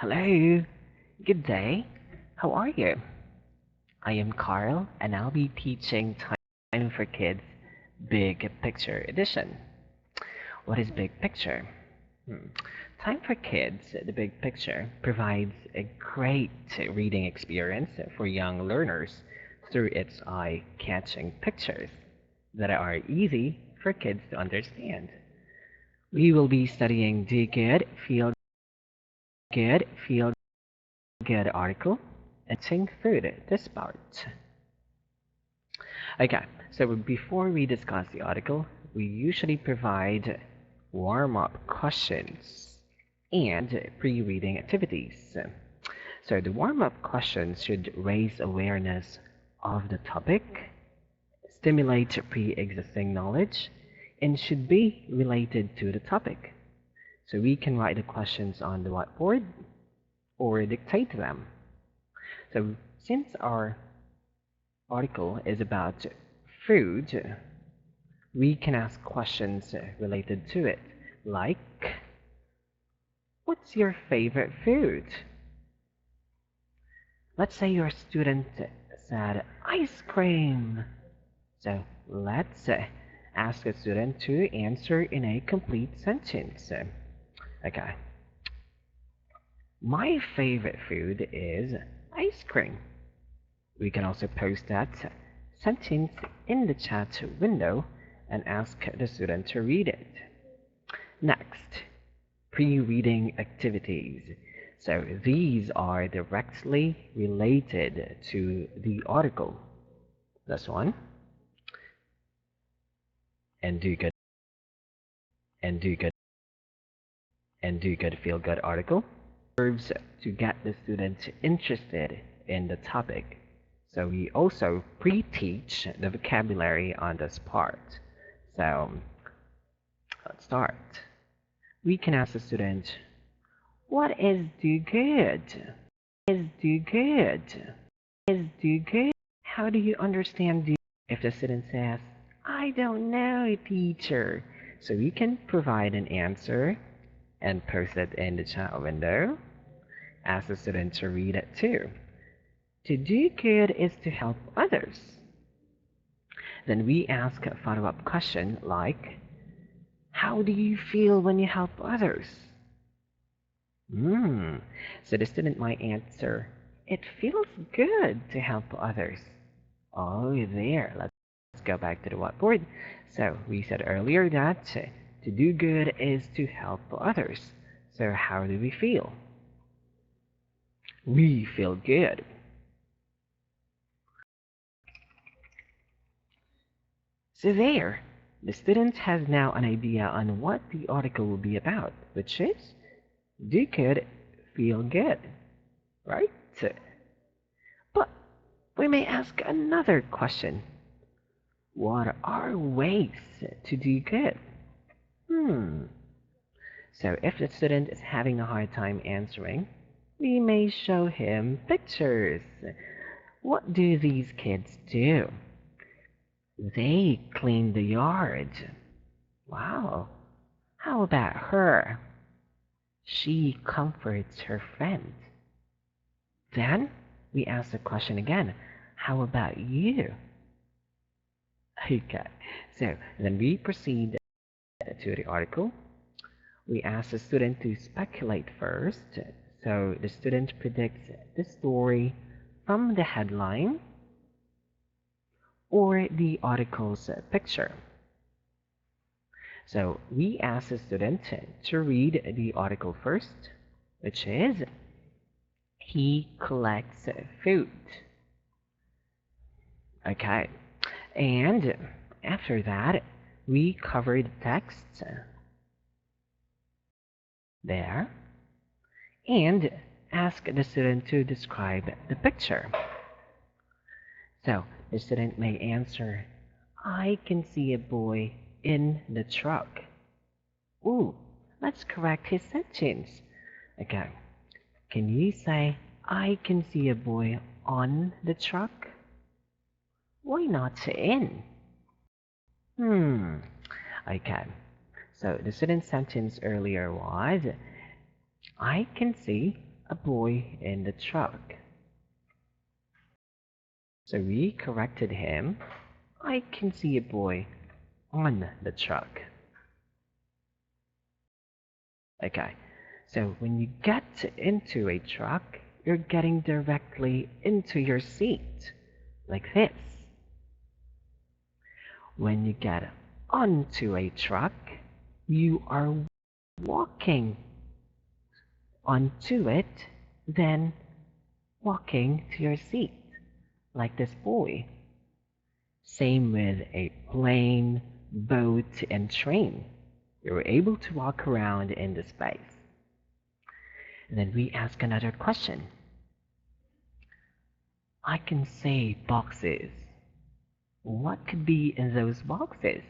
Hello, good day. How are you? I am Carl, and I'll be teaching Time for Kids Big Picture Edition. What is Big Picture? Time for Kids, the Big Picture, provides a great reading experience for young learners through its eye-catching pictures that are easy for kids to understand. We will be studying Do Good, Feel Good article and think through this part. Okay, so before we discuss the article, we usually provide warm-up questions and pre-reading activities. So the warm-up questions should raise awareness of the topic, stimulate pre-existing knowledge, and should be related to the topic. So we can write the questions on the whiteboard or dictate them. So since our article is about food, we can ask questions related to it, like, what's your favorite food? Let's say your student said ice cream. So let's ask the student to answer in a complete sentence. Okay. My favorite food is ice cream. We can also post that sentence in the chat window and ask the student to read it. Next, pre-reading activities. So these are directly related to the article. This one. And do good. And do good. And do good feel good article serves to get the student interested in the topic. So we also pre-teach the vocabulary on this part. So let's start. We can ask the student, what is do good? Is do good? Is do good? How do you understand do? If the student says, I don't know, teacher. So we can provide an answer and post it in the chat window. Ask the student to read it too. To do good is to help others. Then we ask a follow-up question like, how do you feel when you help others? So the student might answer, it feels good to help others. Oh, there. Let's go back to the whiteboard. So we said earlier that to do good is to help others. So how do we feel? We feel good. So there, the student has now an idea on what the article will be about, which is do good, feel good, right? But we may ask another question. What are ways to do good? So if the student is having a hard time answering, we may show him pictures. What do these kids do? They clean the yard. Wow. How about her? She comforts her friend. Then we ask the question again. How about you? Okay. So then we proceed to the article. We ask the student to speculate first. So the student predicts the story from the headline or the article's picture. So we ask the student to read the article first, which is he collects food. Okay, and after that, we cover the text there and ask the student to describe the picture. So the student may answer, I can see a boy in the truck. Ooh, let's correct his sentence. Okay, can you say, I can see a boy on the truck? Why not in? Okay, so the student sentence earlier was, I can see a boy in the truck. So we corrected him. I can see a boy on the truck. Okay, so when you get into a truck, you're getting directly into your seat, like this. When you get onto a truck, you are walking onto it, then walking to your seat, like this boy. Same with a plane, boat, and train. You're able to walk around in the space. And then we ask another question. I can say boxes. What could be in those boxes?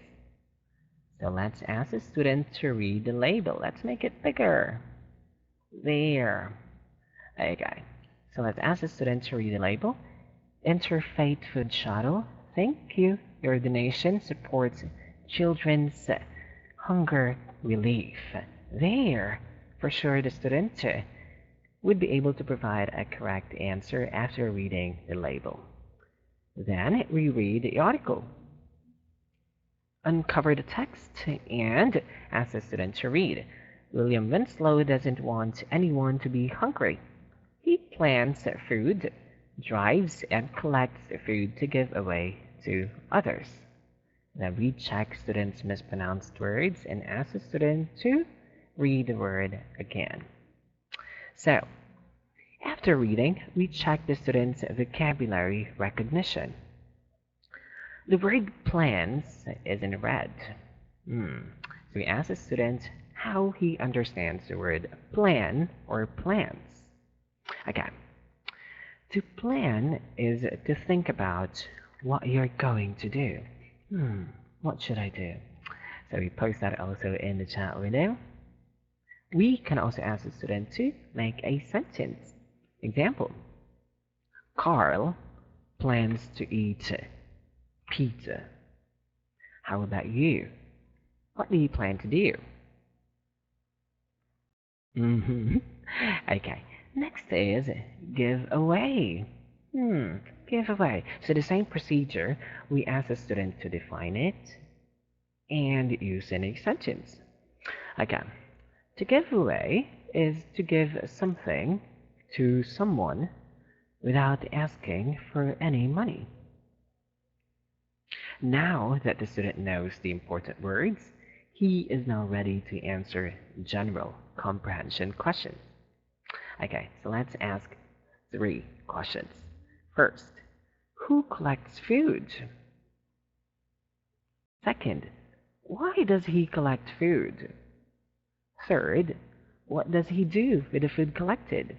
So let's ask the student to read the label. Let's make it bigger. There. Okay. So let's ask the student to read the label. Interfaith Food Shuttle. Thank you. Your donation supports children's hunger relief. There. For sure, the student would be able to provide a correct answer after reading the label. Then we read the article. Uncover the text and ask the student to read. William Winslow doesn't want anyone to be hungry. He plants food, drives, and collects food to give away to others. Then we check students' mispronounced words and ask the student to read the word again. So, after reading, we check the student's vocabulary recognition. The word plans is in red. So we ask the student how he understands the word plan or plans. Okay. To plan is to think about what you're going to do. What should I do? So we post that also in the chat window. We can also ask the student to make a sentence. Example, Carl plans to eat pizza. How about you? What do you plan to do? Okay, next is give away. Give away. So the same procedure, we ask the student to define it and use in a sentence. Okay, to give away is to give something to someone without asking for any money. Now that the student knows the important words, he is now ready to answer general comprehension questions. Okay, so let's ask 3 questions. First, who collects food? Second, why does he collect food? Third, what does he do with the food collected?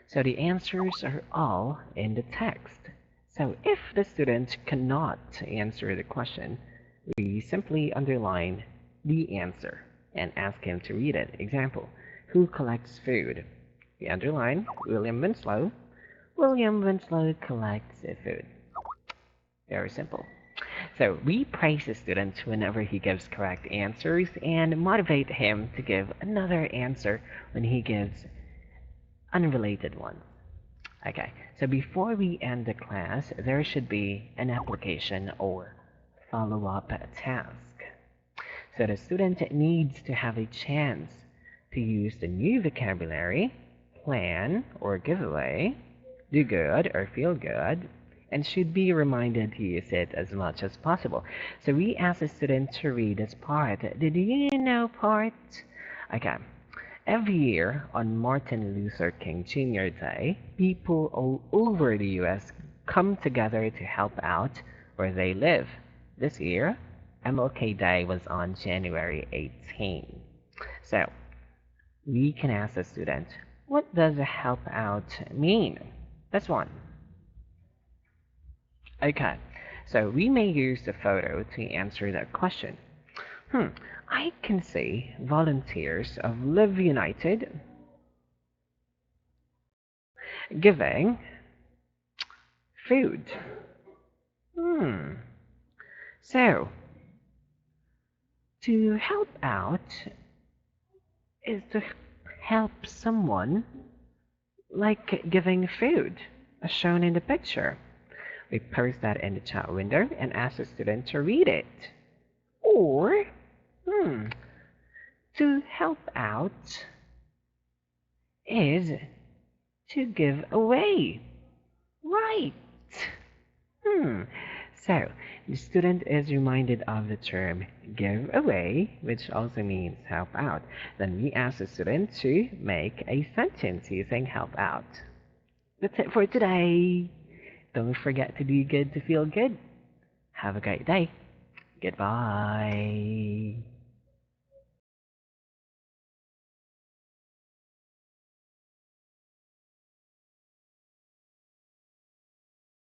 So the answers are all in the text. So if the student cannot answer the question, we simply underline the answer and ask him to read it. Example, who collects food? We underline William Winslow. William Winslow collects food. Very simple. So we praise the student whenever he gives correct answers and motivate him to give another answer when he gives unrelated ones. Okay, so before we end the class, there should be an application or follow-up task. So the student needs to have a chance to use the new vocabulary, plan or giveaway, do good or feel good, and should be reminded to use it as much as possible. So we ask the student to read this part. Did you know part? Okay. Every year on Martin Luther King Jr. Day, people all over the US come together to help out where they live. This year, MLK Day was on January 18. So, we can ask the student, what does help out mean? That's one. Okay, so we may use the photo to answer that question. I can see volunteers of Live United giving food. So, to help out is to help someone, like giving food, as shown in the picture. We post that in the chat window and ask the student to read it. Or, to help out is to give away. Right. So, the student is reminded of the term give away, which also means help out. Then we ask the student to make a sentence using help out. That's it for today. Don't forget to do good to feel good. Have a great day. Goodbye.